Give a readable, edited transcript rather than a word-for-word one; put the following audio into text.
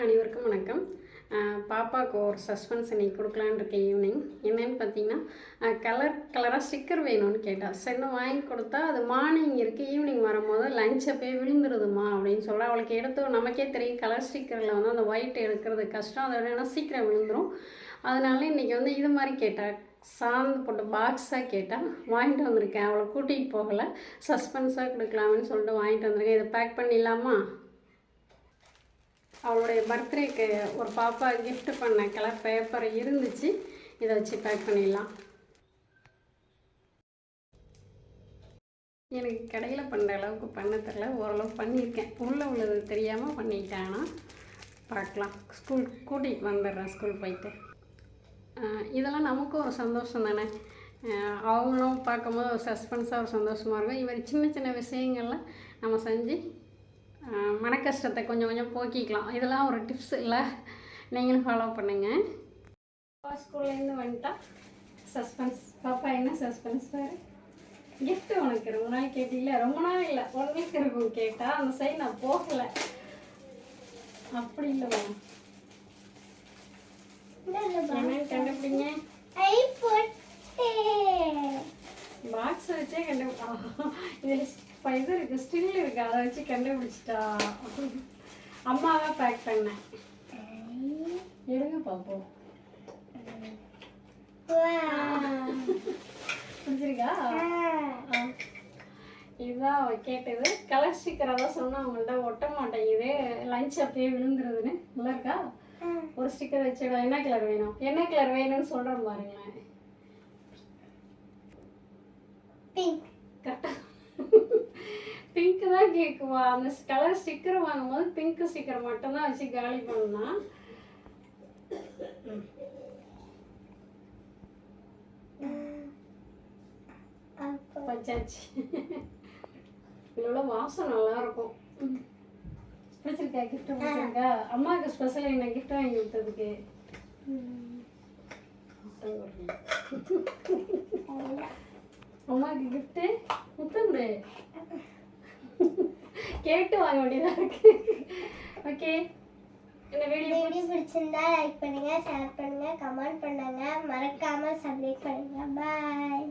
அனைவருக்கும் வணக்கம். பாப்பாவுக்கு ஒரு சஸ்பென்ஸ் இன்னைக்கு கொடுக்கலான்னு இருக்கேன். ஈவினிங் என்னென்னு பார்த்தீங்கன்னா, கலராக ஸ்டிக்கர் வேணும்னு கேட்டால் சரி வாங்கி கொடுத்தா அது மார்னிங் இருக்குது, ஈவினிங் வரும்போது லஞ்சை போய் விழுந்துருதுமா அப்படின்னு சொல்ல. அவளுக்கு எடுத்து நமக்கே தெரியும் கலர் ஸ்டிக்கரில் வந்து அந்த ஒயிட் எடுக்கிறது கஷ்டம், அதை விட சீக்கிரம் விழுந்துடும். அதனால இன்றைக்கி வந்து இது மாதிரி கேட்டால் சாந்து போட்டு பாக்ஸாக கேட்டால் வாங்கிட்டு வந்திருக்கேன். அவளை கூட்டிகிட்டு போகலை, சஸ்பென்ஸாக கொடுக்கலாம்னு சொல்லிட்டு வாங்கிட்டு வந்திருக்கேன். இதை பேக் பண்ணிடலாமா? அவளுடைய பர்த்டேக்கு ஒரு பாப்பா கிஃப்ட் பண்ண கலர் பேப்பர் இருந்துச்சு, இதை வச்சு பேக் பண்ணிடலாம். எனக்கு கடையில் பண்ணுற அளவுக்கு பண்ண தெரியல, ஓரளவு பண்ணியிருக்கேன். உள்ளே உள்ளது தெரியாமல் பண்ணிக்கிட்டாங்கன்னா பார்க்கலாம். ஸ்கூல் கூட்டிகிட்டு வந்துடுறேன், ஸ்கூல் போயிட்டு. இதெல்லாம் நமக்கும் ஒரு சந்தோஷம் தானே, அவங்களும் பார்க்கும்போது ஒரு சஸ்பென்ஸாக ஒரு சந்தோஷமாக இருக்கும். இவர் சின்ன சின்ன விஷயங்களில் நம்ம செஞ்சு மன கஷ்டத்தை கொஞ்சம் கொஞ்சம் போக்கிக்கலாம். இதெல்லாம் ஒரு டிப்ஸ் இல்லை, நீங்களும் ஃபாலோ பண்ணுங்கள். ஸ்கூல்லேருந்து வந்துட்டா சஸ்பென்ஸ். பாப்பா என்ன சஸ்பென்ஸ் வேறு கிஃப்ட்டு உனக்கு ரொம்ப நாள் கேட்டீங்களா? ரொம்ப நாள் இல்லை, 1 வீக் இருக்கும் கேட்டால். அந்த சைடு நான் போகலை. அப்படி இல்லை கண்டுபிடிங்க. பாக்ஸ் வச்சே இதில் இது இருக்குது, ஸ்டில் இருக்குது, அதை வச்சு கண்டுபிடிச்சிட்டா. அம்மாவை பேக் பண்ணேன். எடுங்க பார்ப்போம். பிடிச்சிருக்கா? இதுதான் அவள் கேட்டது. கலர் ஸ்டிக்கர் தான் சொன்னால் அவங்கள்ட்ட ஒட்ட மாட்டேங்குது, லஞ்ச் அப்படியே விழுந்துருதுன்னு. நல்லா இருக்கா? ஒரு ஸ்டிக்கர் வச்சுடா. என்ன கலர் வேணும், என்ன கலர் வேணும்னு சொல்கிறேன் பாருங்களேன். கரெக்டாக பிங்க்கு தான் கேட்குவா. அந்த கலர் ஸ்டிக்கர் வாங்கும்போது பிங்க் ஸ்டிக்கர் மட்டும்தான் வச்சு காலி பண்ணா. வச்சாச்சு. இதோட வாசம் நல்லா இருக்கும். பிடிச்சிருக்கா? கிஃப்ட் பிடிச்சிருக்கா? அம்மாவுக்கு ஸ்பெஷல் என்ன கிஃப்ட் வாங்கி கொடுத்ததுக்கு? அம்மாவுக்கு கிஃப்ட்டு முத்தமுடு கேட்டு வாங்க வேண்டியதாக இருக்கு. ஓகே, இந்த வீடியோ பிடிச்சிருந்தா லைக் பண்ணுங்க, ஷேர் பண்ணுங்க, கமெண்ட் பண்ணுங்க, மறக்காம சப்ஸ்கிரைப் பண்ணுங்க. பாய்.